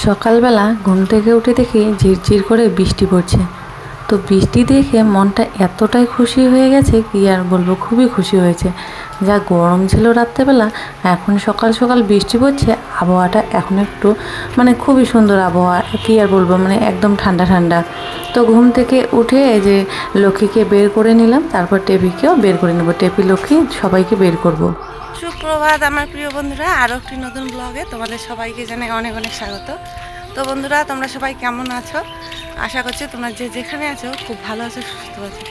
সকালবেলা ঘুম থেকে উঠে দেখি ঝিরঝির করে বৃষ্টি পড়ছে। তো বৃষ্টি দেখে মনটা এতটাই খুশি হয়ে গেছে কি আর বলবো, খুবই খুশি হয়েছে। যা গরম ছিল রাত্রেবেলা, এখন সকাল সকাল বৃষ্টি পড়ছে, আবহাওয়াটা এখন একটু খুবই সুন্দর আবহাওয়া, কি আর বলবো, একদম ঠান্ডা ঠান্ডা। তো ঘুম থেকে উঠে এই যে লক্ষ্মীকে বের করে নিলাম, তারপর টেপিকেও বের করে নেবো, টেপি লক্ষ্মী সবাইকে বের করব। সুপ্রভাত আমার প্রিয় বন্ধুরা, আরও একটি নতুন ব্লগে তোমাদের সবাইকে জানাই অনেক অনেক স্বাগত। তো বন্ধুরা, তোমরা সবাই কেমন আছো? আশা করছি তোমরা যে যেখানে আছো খুব ভালো আছো, সুস্থ আছো।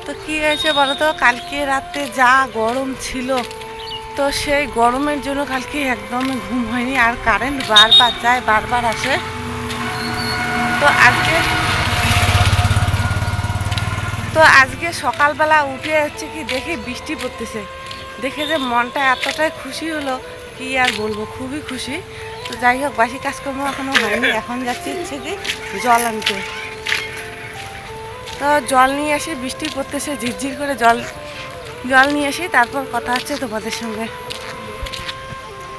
তো কী হয়েছে বলো তো, কালকে রাতে যা গরম ছিল, তো সেই গরমের জন্য কালকে একদমই ঘুম হয়নি, আর কারেন্ট বারবার যায় বারবার আসে। তো আজকে সকালবেলা উঠে হচ্ছে কি দেখি বৃষ্টি পড়তেছে, দেখে যে মনটা এতটাই খুশি হলো কি আর বলবো, খুবই খুশি। তো যাই হোক, বাসি কাজকর্ম এখনও হয়নি, এখন যাচ্ছি হচ্ছে কি জল আনতে। তো জল নিয়ে আসি, বৃষ্টি পড়তেছে ঝিরঝির করে, জল নিয়ে আসি, তারপর কথা হচ্ছে তোমাদের সঙ্গে।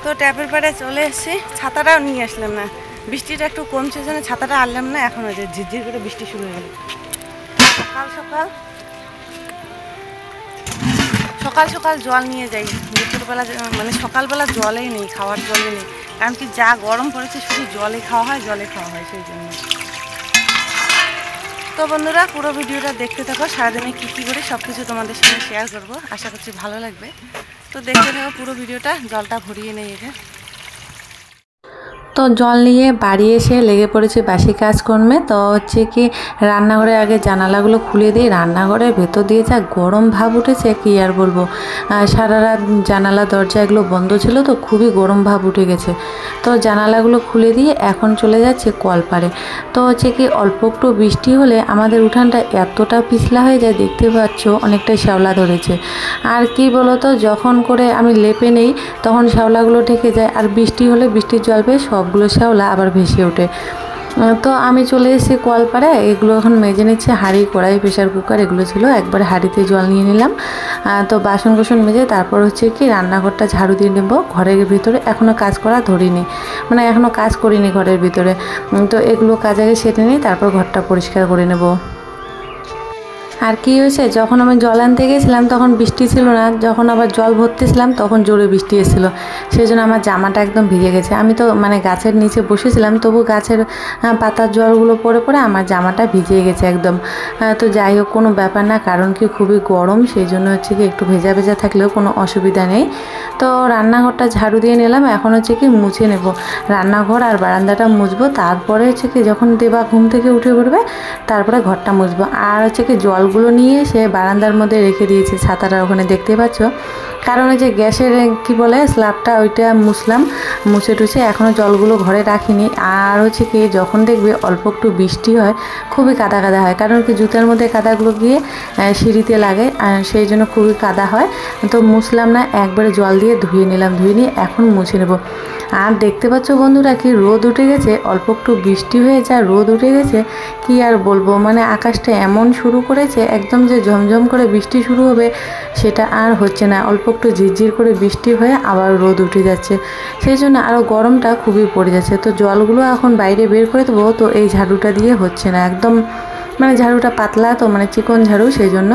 তো ট্যাপের পাড়ে চলে এসেছি, ছাতাটাও নিয়ে আসলাম না, বৃষ্টিটা একটু কমছে জন্য ছাতাটা আনলাম না, এখন ওই যে ঝিরঝির করে বৃষ্টি শুরু হয়ে গেল। সকাল সকাল জল নিয়ে যাই, দুপুরবেলা সকালবেলা জলেই নেই, খাওয়ার জলে নেই, কারণ কি যা গরম পড়েছে, শুধু জলে খাওয়া হয় সেই জন্য। তো বন্ধুরা, পুরো ভিডিওটা দেখতে থাকো, সারাদিনে কী কী করে সব কিছু তোমাদের সঙ্গে শেয়ার করবো, আশা করছি ভালো লাগবে। তো দেখতে থাকো পুরো ভিডিওটা, জলটা ভরিয়ে নেই এটা। তো জল নিয়ে বাড়ি এসে লেগে পড়েছি বাসি কাজকর্মে। তো হচ্ছে কি রান্নাঘরে আগে জানালাগুলো খুলে দিই, রান্নাঘরের ভেতর দিয়ে যা গরম ভাব উঠেছে কি আর বলবো, সারা রাত জানালা দরজা এগুলো বন্ধ ছিল, তো খুবই গরম ভাব উঠে গেছে। তো জানালাগুলো খুলে দিয়ে এখন চলে যাচ্ছে কলপাড়ে। তো হচ্ছে কি অল্প একটু বৃষ্টি হলে আমাদের উঠানটা এতটা পিছলা হয়ে যায়, দেখতে পাচ্ছ অনেকটাই শ্যাওলা ধরেছে। আর কি বলো তো, যখন করে আমি লেপে নেই তখন শ্যাওলাগুলো ঢেকে যায়, আর বৃষ্টি হলে বৃষ্টির জল পেয়ে সবগুলো শ্যাওলা আবার ভেসে ওঠে। তো আমি চলে এসেছি কলপাড়ে, এগুলো এখন মেজে নিচ্ছে, হাঁড়ি কড়াই প্রেশার কুকার এগুলো ছিল, একবার হাঁড়িতে জল নিয়ে নিলাম। তো বাসন কোসন মেজে তারপর হচ্ছে কি রান্নাঘরটা ঝাড়ু দিয়ে নেব। ঘরের ভিতরে এখনও কাজ করা ধরিনি, এখনও কাজ করিনি ঘরের ভিতরে। তো এগুলো কাজ আগে সেরে নিই, তারপর ঘরটা পরিষ্কার করে নেব। আর কি হয়েছে, যখন আমি জল আনতে গেছিলাম তখন বৃষ্টি ছিল না, যখন আবার জল ভরতেছিলাম তখন জোরে বৃষ্টি এসেছিল, সেই জন্য আমার জামাটা একদম ভিজে গেছে। আমি তো গাছের নিচে বসেছিলাম, তবু গাছের পাতার জলগুলো পড়ে পড়ে আমার জামাটা ভিজে গেছে একদম। তো যাই হোক, কোনো ব্যাপার না, কারণ কি খুবই গরম, সেই জন্য হচ্ছে কি একটু ভেজা ভেজা থাকলেও কোনো অসুবিধা নেই। তো রান্নাঘরটা ঝাড়ু দিয়ে নিলাম, এখন হচ্ছে কি মুছে নেব রান্নাঘর আর বারান্দাটা মুছবো, তারপরে হচ্ছে কি যখন দেবা ঘুম থেকে উঠে পড়বে তারপরে ঘরটা মুছবো। আর হচ্ছে কি জলগুলো নিয়ে সে বারান্দার মধ্যে রেখে দিয়েছে, ছাতাটা ওখানে দেখতে পাচ্ছ, কারণ ওই যে গ্যাসের কি বলে স্ল্যাবটা ওইটা মুছলাম, মুছে টুছে এখনও জলগুলো ঘরে রাখিনি। আর হচ্ছে কি যখন দেখবে অল্প একটু বৃষ্টি হয় খুবই কাদা কাদা হয়, কারণ কি জুতার মধ্যে কাদাগুলো গিয়ে সিঁড়িতে লাগে, সেই জন্য খুবই কাদা হয়। তো মুছলাম না, একবারে জল দিয়ে ধুয়ে নিলাম, ধুয়ে নিয়ে এখন মুছে নেব। আর দেখতে পাচ্ছ বন্ধুরা, কি রোদ উঠে গেছে, অল্প একটু বৃষ্টি হয়ে যা রোদ উঠে গেছে কি আর বলবো, আকাশটা এমন শুরু করেছে, একদম যে ঝমঝম করে বৃষ্টি শুরু হবে সেটা আর হচ্ছে না, অল্প একটু ঝিরঝির করে বৃষ্টি হয়ে আবার রোদ উঠে যাচ্ছে, সেই জন্য আরও গরমটা খুবই পড়ে যাচ্ছে। তো জলগুলো এখন বাইরে বের করে দেবো, তো এই ঝাড়ুটা দিয়ে হচ্ছে না, একদম ঝাড়ুটা পাতলা, তো চিকন ঝাড়ু, সেই জন্য।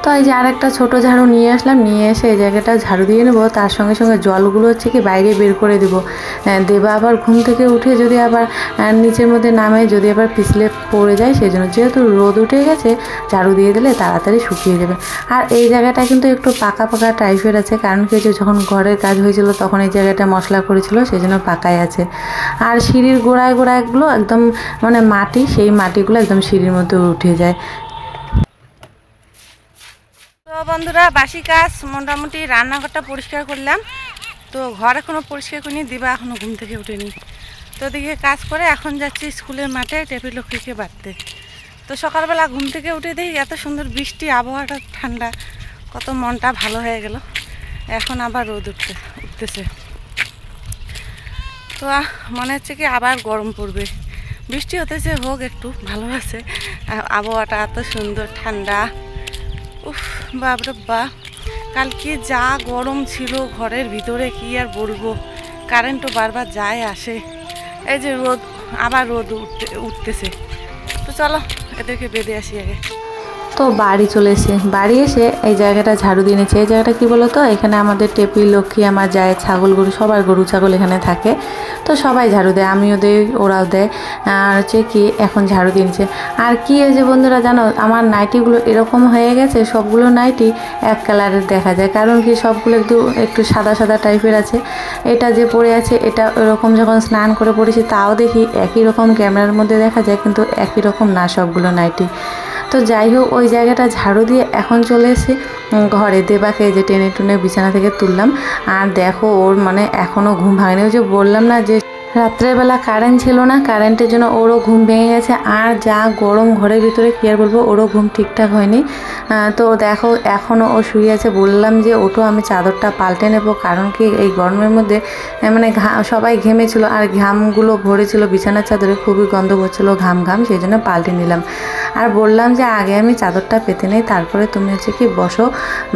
তো এই যে আরেকটা ছোটো ঝাড়ু নিয়ে আসলাম, নিয়ে এসে এই জায়গাটা ঝাড়ু দিয়ে নেবো, তার সঙ্গে সঙ্গে জলগুলো হচ্ছে কি বাইরে বের করে দেবো। দেবা আবার ঘুম থেকে উঠে যদি আবার নিচের মধ্যে নামে, যদি আবার পিছলে পড়ে যায়, সেই জন্য যেহেতু রোদ উঠে গেছে ঝাড়ু দিয়ে দিলে তাড়াতাড়ি শুকিয়ে যাবে। আর এই জায়গাটা কিন্তু একটু পাকা পাকা টাইপের আছে, কারণ কি যে যখন ঘরের কাজ হয়েছিল তখন এই জায়গাটা মশলা করেছিল, সেই জন্য পাকাই আছে। আর সিঁড়ির গোড়ায় গোড়ায়গুলো একদম মাটি, সেই মাটিগুলো একদম সিঁড়ির মধ্যে উঠে যায়। তো বন্ধুরা, বাসি কাজ মোটামুটি রান্নাঘরটা পরিষ্কার করলাম, তো ঘর এখনও পরিষ্কার করিনি, দিবা এখনও ঘুম থেকে উঠেনি। তো দিকে কাজ করে এখন যাচ্ছি স্কুলের মাঠে টেপি লক্ষ্মীকে বাড়তে। তো সকালবেলা ঘুম থেকে উঠে দেখি এত সুন্দর বৃষ্টি, আবহাওয়াটা ঠান্ডা, কত মনটা ভালো হয়ে গেল। এখন আবার রোদ উঠতেছে, তো মনে হচ্ছে কি আবার গরম পড়বে। বৃষ্টি হতেছে, হোক, একটু ভালো আছে, আবহাওয়াটা এত সুন্দর ঠান্ডা। উফ বাপরে বাপ, কালকে যা গরম ছিল ঘরের ভিতরে কি আর বলবো, কারেন্টও বারবার যায় আসে, এই যে রোদ, আবার রোদ উঠতেছে। তো চলো এদেরকে বেঁধে আসি আগে। তো বাড়ি চলে এসে বাড়ি এসে এই জায়গাটা ঝাড়ু দিয়ে নিয়েছে। এই জায়গাটা কী বলো তো, এখানে আমাদের টেপি লক্ষ্মী আমার যায়, ছাগল গরু সবার গরু ছাগল এখানে থাকে, তো সবাই ঝাড়ু দেয়, আমিও দেই, ওরাও দেয়। আর হচ্ছে কি এখন ঝাড়ু দিয়ে নিচ্ছে। আর কি হয়েছে বন্ধুরা জানো, আমার নাইটিগুলো এরকম হয়ে গেছে, সবগুলো নাইটি এক কালারের দেখা যায়। কারণ কি সবগুলো একটু সাদা সাদা টাইপের আছে। এটা যে পরে আছে এটা ওরকম যখন স্নান করে পড়েছি তাও দেখি একই রকম ক্যামেরার মধ্যে দেখা যায়, কিন্তু একই রকম না সবগুলো নাইটি। তো যাই হোক ওই জায়গাটা ঝাড়ু দিয়ে এখন চলে এসে ঘরে দেবাকে যে টেনে টুনে বিছানা থেকে তুললাম। আর দেখো ওর মানে এখনও ঘুম ভাঙেনি। ওই যে বললাম না যে রাত্রেবেলা কারেন্ট ছিল না, কারেন্টের জন্য ওরও ঘুম ভেঙে গেছে। আর যা গরম ঘরের ভিতরে কী আর বলবো, ওরও ঘুম ঠিকঠাক হয়নি। তো দেখো এখনও ও শুয়ে আছে। বললাম যে ওঠো আমি চাদরটা পাল্টে নেব, কারণ কি এই গরমের মধ্যে মানে সবাই ঘেমেছিল আর ঘামগুলো ভরেছিল বিছানার চাদরে, খুবই গন্ধ হচ্ছিলো ঘাম ঘাম, সেই জন্য পাল্টে নিলাম। আর বললাম যে আগে আমি চাদরটা পেতে নেই, তারপরে তুমি হচ্ছে কি বসো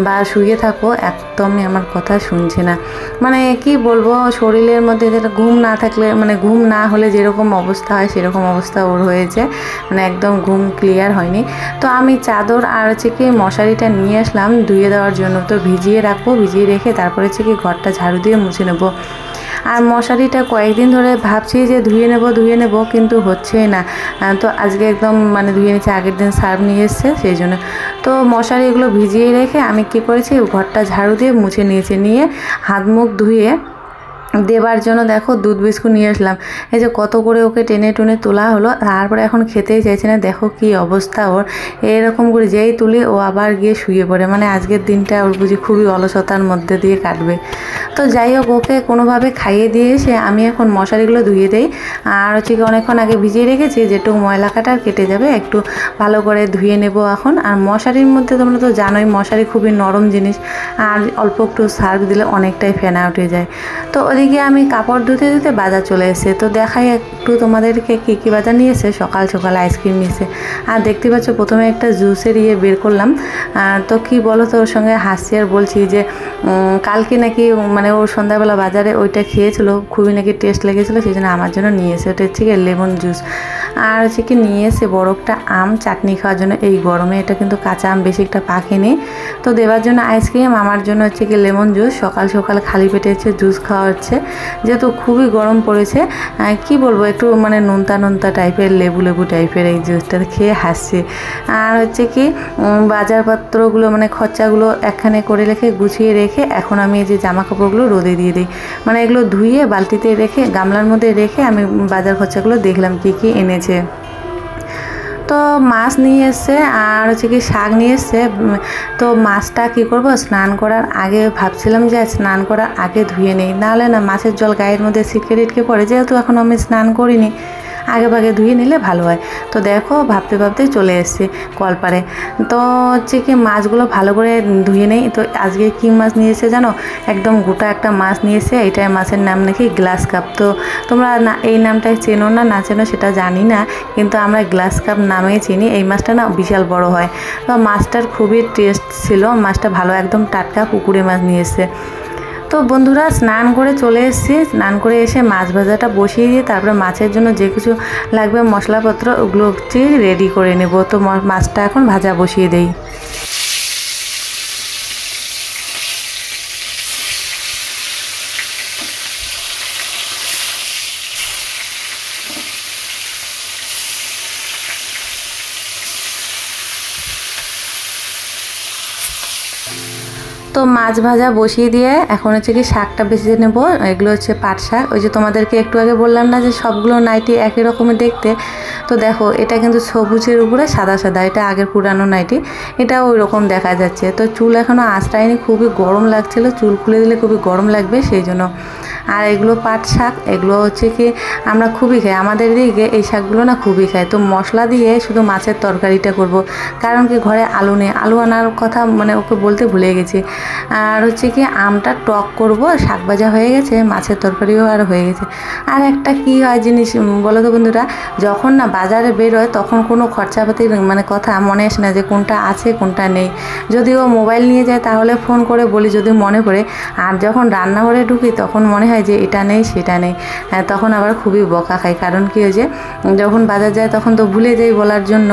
বা শুয়ে থাকো। একদমই আমার কথা শুনছে না। মানে কি বলবো, শরীরের মধ্যে যেটা ঘুম না থাকলে মানে ঘুম না হলে যেরকম অবস্থা হয় সেরকম অবস্থা ওর হয়েছে, মানে একদম ঘুম ক্লিয়ার হয়নি। তো আমি চাদর আর হচ্ছে কি মশারিটা নিয়ে আসলাম ধুয়ে দেওয়ার জন্য। তো ভিজিয়ে রাখবো, ভিজিয়ে রেখে তারপরে হচ্ছে কি ঘরটা ঝাড়ু দিয়ে মুছে নেবো। আর মশারিটা কয়েকদিন ধরে ভাবছি যে ধুয়ে নেব কিন্তু হচ্ছেই না। তো আজকে একদম মানে ধুয়ে নিচ্ছে, আগের দিন সার্ফ নিয়ে এসছে সেই জন্য। তো মশারিগুলো ভিজিয়ে রেখে আমি কি করেছি, ঘরটা ঝাড়ু দিয়ে মুছে নিয়েছি, নিয়ে হাত মুখ ধুয়ে দেবার জন্য দেখো দুধ বিস্কুট নিয়ে আসলাম। এই যে কত করে ওকে টেনে টুনে তোলা হলো, তারপরে এখন খেতেই চাইছে না। দেখো কি অবস্থা ওর, এরকম করে যেই তুলি ও আবার গিয়ে শুয়ে পড়ে। মানে আজকের দিনটা ওর বুঝি খুবই অলসতার মধ্যে দিয়ে কাটবে। তো যাই হোক ওকে কোনোভাবে খাইয়ে দিয়ে এসে আমি এখন মশারিগুলো ধুয়ে দেই। আর হচ্ছে কি অনেকক্ষণ আগে ভিজিয়ে রেখেছি, যেটুকু ময়লা কাটা কেটে যাবে, একটু ভালো করে ধুয়ে নেব এখন। আর মশারির মধ্যে তোমরা তো জানোই মশারি খুবই নরম জিনিস, আর অল্প একটু সার্ফ দিলে অনেকটাই ফেনা উঠে যায়। তো ওদিকে আমি কাপড় ধুতে ধুতে বাজার চলে এসে, তো দেখাই একটু তোমাদেরকে কী কী বাজার নিয়ে এসে। সকাল সকাল আইসক্রিম নিয়েছে। আর দেখতে পাচ্ছ প্রথমে একটা জুসের বের করলাম। তো কি বলো তো, ওর সঙ্গে হাসি আর বলছি যে কালকে নাকি মানে ওর সন্ধ্যাবেলা বাজারে ওইটা খেয়েছিল, খুবই নাকি টেস্ট লেগেছিলো, সেই জন্য আমার জন্য নিয়ে এসে। ওটা হচ্ছে কি লেমন জুস। আর হচ্ছে কি নিয়ে এসে বড় একটা আম চাটনি খাওয়ার জন্য। এই গরমে এটা কিন্তু কাঁচা আম বেশি একটা পাকেনি। তো দেওয়ার জন্য আইসক্রিম, আমার জন্য হচ্ছে কি লেমন জুস। সকাল সকাল খালি পেটে হচ্ছে জুস খাওয়া হচ্ছে, যেহেতু খুবই গরম পড়েছে। কি বলবো, একটু মানে নোনতা টাইপের, লেবু টাইপের এই জুসটা খেয়ে হাসছে। আর হচ্ছে কি বাজারপত্রগুলো মানে খরচাগুলো একখানে করে রেখে গুছিয়ে রেখে এখন আমি এই যে জামা কাপড়গুলো রোদে দিয়ে দিই। মানে এগুলো ধুয়ে বালতিতে রেখে গামলার মধ্যে রেখে আমি বাজার খরচাগুলো দেখলাম কি কি এনেছে। তো মাছ নিয়ে এসছে আর হচ্ছে কি শাক নিয়ে এসছে। তো মাছটা কি করব, স্নান করার আগে ভাবছিলাম যে স্নান করার আগে ধুয়ে নেই, নাহলে না মাছের জল গায়ের মধ্যে ছিটকে পড়ে, যেহেতু এখন আমি স্নান করিনি, আগে ভাগে ধুয়ে নিলে ভালো হয়। তো দেখো ভাবতে ভাবতে চলে এসেছি কলপারে। তো হচ্ছে কি মাছগুলো ভালো করে ধুয়ে নেই। তো আজকে কি মাছ নিয়েছে জানো, একদম গোটা একটা মাছ নিয়েছে। এইটাই মাছের নাম নাকি গ্লাস কাপ। তো তোমরা না এই নামটাই চেনো না চেনো সেটা জানি না, কিন্তু আমরা গ্লাস কাপ নামেই চিনি। এই মাছটা না বিশাল বড় হয়। তো মাছটার খুবই টেস্ট ছিল, মাছটা ভালো, একদম টাটকা পুকুরে মাছ নিয়েছে। তো বন্ধুরা স্নান করে চলে এসেছি, স্নান করে এসে মাছ ভাজাটা বসিয়ে দিয়ে তারপরে মাছের জন্য যে কিছু লাগবে মশলাপত্র ওগুলো রেডি করে নেব। তো মাছটা এখন ভাজা বসিয়ে দেই। তো মাছ ভাজা বসিয়ে দিয়ে এখন হচ্ছে কি শাকটা বেছে নেব। এগুলো হচ্ছে পাট শাক। ওই যে তোমাদেরকে একটু আগে বললাম না যে সবগুলো নাইটি একই রকমের দেখতে। তো দেখো এটা কিন্তু সবুজের উপরে সাদা সাদা, এটা আগের পুরানো নাইটি, এটা ওই রকম দেখা যাচ্ছে। তো চুল এখনও আঁচড়ায়নি, খুবই গরম লাগছিল, চুল খুলে দিলে খুবই গরম লাগবে সেই জন্য। আর এগুলো পাট শাক, এগুলো হচ্ছে কি আমরা খুবই খাই, আমাদের দিকে এই শাকগুলো না খুবই খাই। তো মশলা দিয়ে শুধু মাছের তরকারিটা করব, কারণ কি ঘরে আলু নেই, আলু আনার কথা মানে ওকে বলতে ভুলে গেছি। আর হচ্ছে কি আমটা টক করব, শাক ভাজা হয়ে গেছে, মাছের তরকারিও আর হয়ে গেছে। আর একটা কি হয় জিনিস বলো তো বন্ধুরা, যখন না বাজারে বের হয় তখন কোনো খরচাপাতির মানে কথা মনে আসে না যে কোনটা আছে কোনটা নেই। যদি ও মোবাইল নিয়ে যায় তাহলে ফোন করে বলি যদি মনে পড়ে, আর যখন রান্নাঘরে ঢুকি তখন মনে হয় যে এটা নেই সেটা নেই, তখন আবার খুবই বকা খাই। কারণ কি হয়েছে, যখন বাজার যায় তখন তো ভুলে যাই বলার জন্য।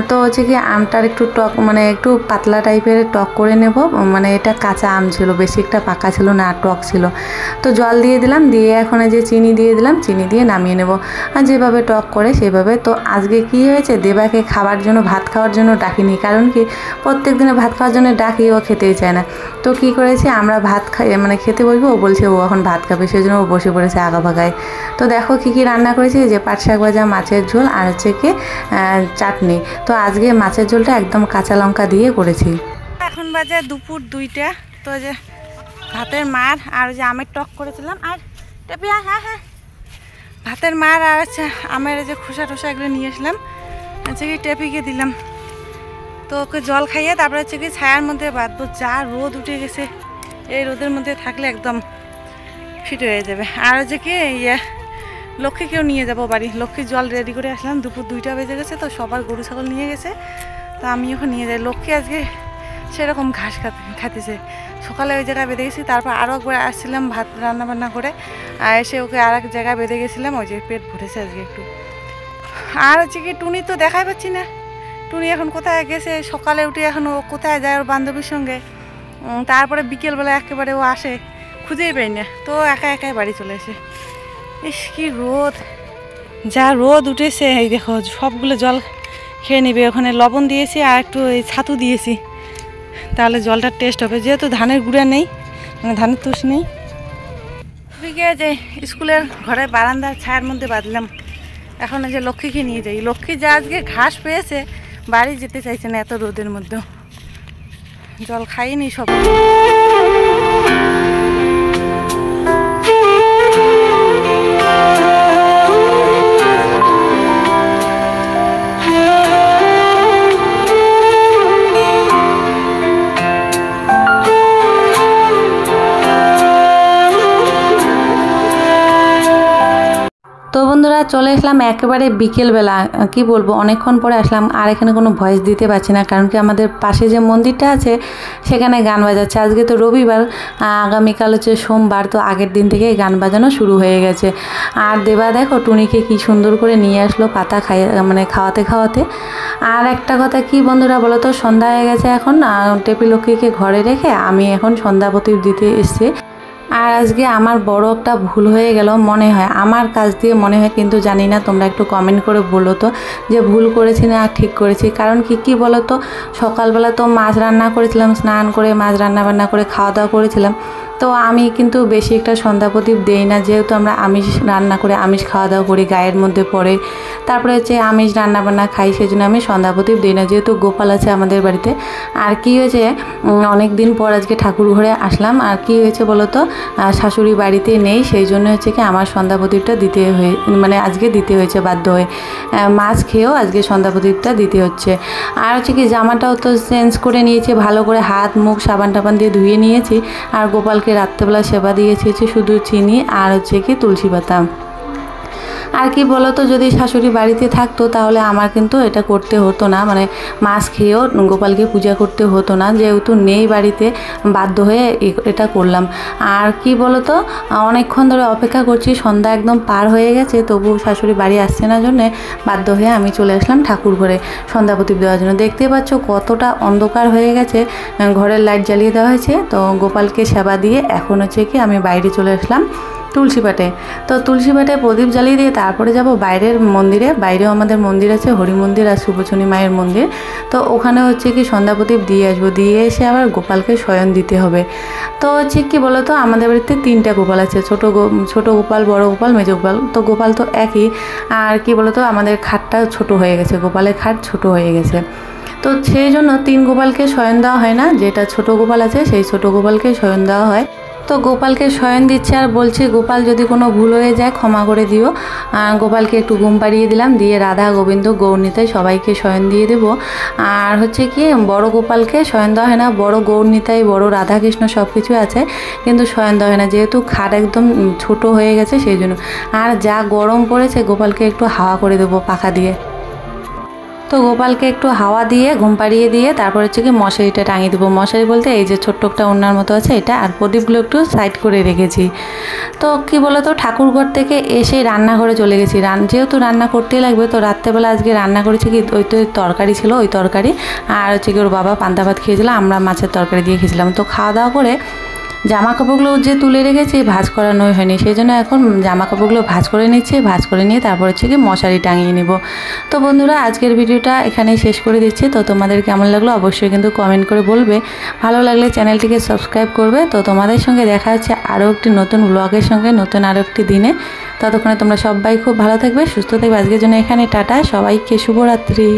তো হচ্ছে কি আমটার একটু টক মানে একটু পাতলা টাইপের টক করে নেব, মানে এটা কাঁচা আম ছিল, বেশি একটা পাকা ছিল না, টক ছিল। তো জল দিয়ে দিলাম, দিয়ে এখন যে চিনি দিয়ে দিলাম, চিনি দিয়ে নামিয়ে নেব, আর যেভাবে টক করে সেভাবে। তো আজকে কি হয়েছে, দেবাকে খাবার জন্য ভাত খাওয়ার জন্য ডাকিনি, কারণ কি প্রত্যেক দিনে ভাত খাওয়ার জন্য ডাকি, ও খেতেই চায় না। তো কি করেছে, আমরা ভাত খাই মানে খেতে বসবো, ও বলছে ও এখন ভাত খাবে, সেই জন্য ও বসে পড়েছে আগা ভাগায়। তো দেখো কী কী রান্না করেছি, যে পাট শাক ভাজা, মাছের ঝোল, আর হচ্ছে কি চাটনি। তো আজকে মাছের ঝোলটা একদম কাঁচা লঙ্কা দিয়ে করেছি। এখন বাজে দুপুর 2টা। তো যে ভাতের মার আর যে আমের টক করেছিলাম, আর টেপিয়া হ্যাঁ হ্যাঁ ভাতের মার আর আচ্ছা আমের যে খোসা টোসা এগুলো নিয়ে আসলাম, হচ্ছে কি টেপিকে দিলাম। তো ওকে জল খাইয়ে তারপরে হচ্ছে কি ছায়ার মধ্যে বাঁধবো, যা রোদ উঠে গেছে, এই রোদের মধ্যে থাকলে একদম ফিট হয়ে যাবে। আর হচ্ছে কি লক্ষ্মীকেও নিয়ে যাবো বাড়ি, লক্ষ্মীর জল রেডি করে আসলাম, দুপুর 2টা বেজে গেছে, তো সবার গরু ছাগল নিয়ে গেছে, তো আমি ওখানে নিয়ে যাই। লক্ষ্মী আজকে সেরকম ঘাস খাতেছে, সকালে ওই জায়গায় বেঁধে গেছি, তারপর আরও একবার আসছিলাম ভাত রান্না বান্না করে, আর এসে ওকে আর এক জায়গায় বেঁধে গেছিলাম, ওই যে পেট ভরেছে আজকে একটু। আর হচ্ছে কি টুনি তো দেখাই পাচ্ছি না, টুনি এখন কোথায় গেছে, সকালে উঠে এখন ও কোথায় যায় ওর বান্ধবীর সঙ্গে, তারপরে বিকেলবেলা একেবারে ও আসে, খুঁজেই পাই না, তো একা একাই বাড়ি চলে আসে। ইস কি রোদ, যা রোদ উঠেছে, এই দেখো সবগুলো জল খেয়ে নেবে। ওখানে লবণ দিয়েছি আর একটু এই ছাতু দিয়েছি, তাহলে জলটার টেস্ট হবে, যেহেতু ধানের গুঁড়া নেই, মানে ধানের তুষ নেই। ওদিকে যে স্কুলের ঘরে বারান্দার ছায়ার মধ্যে বাঁধলাম, এখন যে লক্ষ্মীকে নিয়ে যাই। লক্ষ্মী যা আজকে ঘাস পেয়েছে, বাড়ি যেতে চাইছে না এত রোদের মধ্যে, জল খাইনি সব। তো বন্ধুরা চলে আসলাম একেবারে বিকেলবেলা, কি বলবো অনেকক্ষণ পরে আসলাম, আর এখানে কোনো ভয়েস দিতে পারছি না, কারণ কি আমাদের পাশে যে মন্দিরটা আছে সেখানে গান বাজাচ্ছে। আজকে তো রবিবার, আগামীকাল হচ্ছে সোমবার, তো আগের দিন থেকেই গান বাজানো শুরু হয়ে গেছে। আর দেবা দেখো টুনিকে কি সুন্দর করে নিয়ে আসলো পাতা মানে খাওয়াতে খাওয়াতে। আর একটা কথা কি বন্ধুরা বলো তো, সন্ধ্যা হয়ে গেছে এখন, টেপি লক্ষ্মীকে ঘরে রেখে আমি এখন সন্ধ্যা প্রদীপ দিতে এসেছি। আর আজকে আমার বড় একটা ভুল হয়ে গেল মনে হয়, আমার কাছ দিয়ে মনে হয়, কিন্তু জানি না, তোমরা একটু কমেন্ট করে বলো তো যে ভুল করেছি না ঠিক করেছি। কারণ কি বলো তো, সকালবেলা তো মাছ রান্না করেছিলাম, স্নান করে মাছ রান্না বান্না করে খাওয়া দাওয়া করেছিলাম, তো আমি কিন্তু বেশি একটা সন্ধ্যা প্রদীপ দেই না, যেহেতু আমরা আমিষ রান্না করে আমিষ খাওয়া দাওয়া করি, গায়ের মধ্যে পড়ে, তারপরে হচ্ছে আমিষ রান্না বান্না খাই, সেই জন্য আমি সন্ধ্যা প্রদীপ দিই না, যেহেতু গোপাল আছে আমাদের বাড়িতে। আর কি হয়েছে, অনেক দিন পর আজকে ঠাকুর ঘরে আসলাম, আর কি হয়েছে বলো তো, শাশুড়ি বাড়িতে নেই, সেই জন্য হচ্ছে কি আমার সন্ধ্যা প্রদীপটা দিতে মানে আজকে দিতে হয়েছে বাধ্য হয়ে, মাছ খেয়েও আজকে সন্ধ্যা প্রদীপটা দিতে হচ্ছে। আর হচ্ছে কি জামাটাও তো চেঞ্জ করে নিয়েছি, ভালো করে হাত মুখ সাবান টাবান দিয়ে ধুয়ে নিয়েছি, আর গোপালকে রাত্রেবেলা সেবা দিয়েছি শুধু চিনি আর হচ্ছে কি তুলসী পাতা। আর কি বলো তো, যদি শাশুড়ি বাড়িতে থাকতো তাহলে আমার কিন্তু এটা করতে হতো না, মানে মাছ খেয়েও গোপালকে পূজা করতে হতো না, যেহেতু নেই বাড়িতে বাধ্য হয়ে এটা করলাম। আর কি বলো তো, অনেকক্ষণ ধরে অপেক্ষা করছি, সন্ধ্যা একদম পার হয়ে গেছে, তবু শাশুড়ি বাড়ি আসছে না জন্যে বাধ্য হয়ে আমি চলে আসলাম ঠাকুর ঘরে সন্ধ্যা প্রদীপ দেওয়ার জন্য। দেখতে পাচ্ছ কতটা অন্ধকার হয়ে গেছে, ঘরের লাইট জ্বালিয়ে দেওয়া হয়েছে। তো গোপালকে সেবা দিয়ে এখন হচ্ছে কি আমি বাইরে চলে আসলাম তুলসী পাটে। তো তুলসী পাটে প্রদীপ জ্বালিয়ে দিয়ে তারপরে যাব বাইরের মন্দিরে, বাইরেও আমাদের মন্দির আছে, হরি মন্দির আর সুবচনী মায়ের মন্দির। তো ওখানে হচ্ছে কি সন্ধ্যা প্রদীপ দিয়ে আসবো, দিয়ে এসে আবার গোপালকে শয়ন দিতে হবে। তো হচ্ছে কি বলো তো, আমাদের বাড়িতে 3টা গোপাল আছে, ছোট গোপাল, বড় গোপাল, মেজ গোপাল। তো গোপাল তো একই, আর কি বলো তো আমাদের খাটটা ছোট হয়ে গেছে, গোপালের খাট ছোট হয়ে গেছে, তো সেই জন্য 3 গোপালকে শয়ন দেওয়া হয় না, যেটা ছোট গোপাল আছে সেই ছোট গোপালকে শয়ন দেওয়া হয়। তো গোপালকে শয়ন দিচ্ছে, আর বলছি গোপাল যদি কোনো ভুল হয়ে যায় ক্ষমা করে দিও। গোপালকে একটু ঘুম পাড়িয়ে দিলাম, দিয়ে রাধা গোবিন্দ গৌরনীতায় সবাইকে শয়ন দিয়ে দেবো। আর হচ্ছে কি বড় গোপালকে শয়ন দেওয়া হয় না, বড় গৌরনীতায় বড় রাধাকৃষ্ণ সব কিছু আছে, কিন্তু শয়ন দেওয়া হয় না, যেহেতু খাট একদম ছোট হয়ে গেছে সেই জন্য। আর যা গরম পড়েছে, গোপালকে একটু হাওয়া করে দেবো পাখা দিয়ে। তো গোপালকে একটু হাওয়া দিয়ে ঘুম পাড়িয়ে দিয়ে তারপর হচ্ছে কি মশারিটা টাঙিয়ে দেবো। মশারি বলতে এই যে ছোট্ট একটা ওড়নার মতো আছে এটা, আর প্রদীপগুলো একটু সাইড করে রেখেছি। তো কি বলো তো, ঠাকুরঘর থেকে এসে রান্নাঘরে চলে গেছি। যেহেতু রান্না করতেই লাগবে, তো রাত্রেবেলা আজকে রান্না করেছি কি ওই তো তরকারি ছিল, ওই তরকারি আর হচ্ছে কি ওর বাবা পান্তা ভাত খেয়েছিল, আমরা মাছের তরকারি দিয়ে খেয়েছিলাম। তো খাওয়া দাওয়া করে জামা কাপড়গুলো যে তুলে রেখেছি ভাঁজ করানোই হয়নি, সেই জন্য এখন জামা কাপড়গুলো ভাঁজ করে নিচ্ছি। ভাঁজ করে নিয়ে তারপর হচ্ছে কি মশারি টাঙিয়ে নিব। তো বন্ধুরা আজকের ভিডিওটা এখানেই শেষ করে দিচ্ছি। তো তোমাদের কেমন লাগলো অবশ্যই কিন্তু কমেন্ট করে বলবে। ভালো লাগলে চ্যানেলটিকে সাবস্ক্রাইব করবে। তো তোমাদের সঙ্গে দেখা হচ্ছে আরও একটি নতুন ব্লগের সঙ্গে, নতুন আরও একটি দিনে। ততক্ষণে তোমরা সবাই খুব ভালো থাকবে, সুস্থ থাকবে। আজকের জন্য এখানে টাটা, সবাইকে শুভরাত্রি।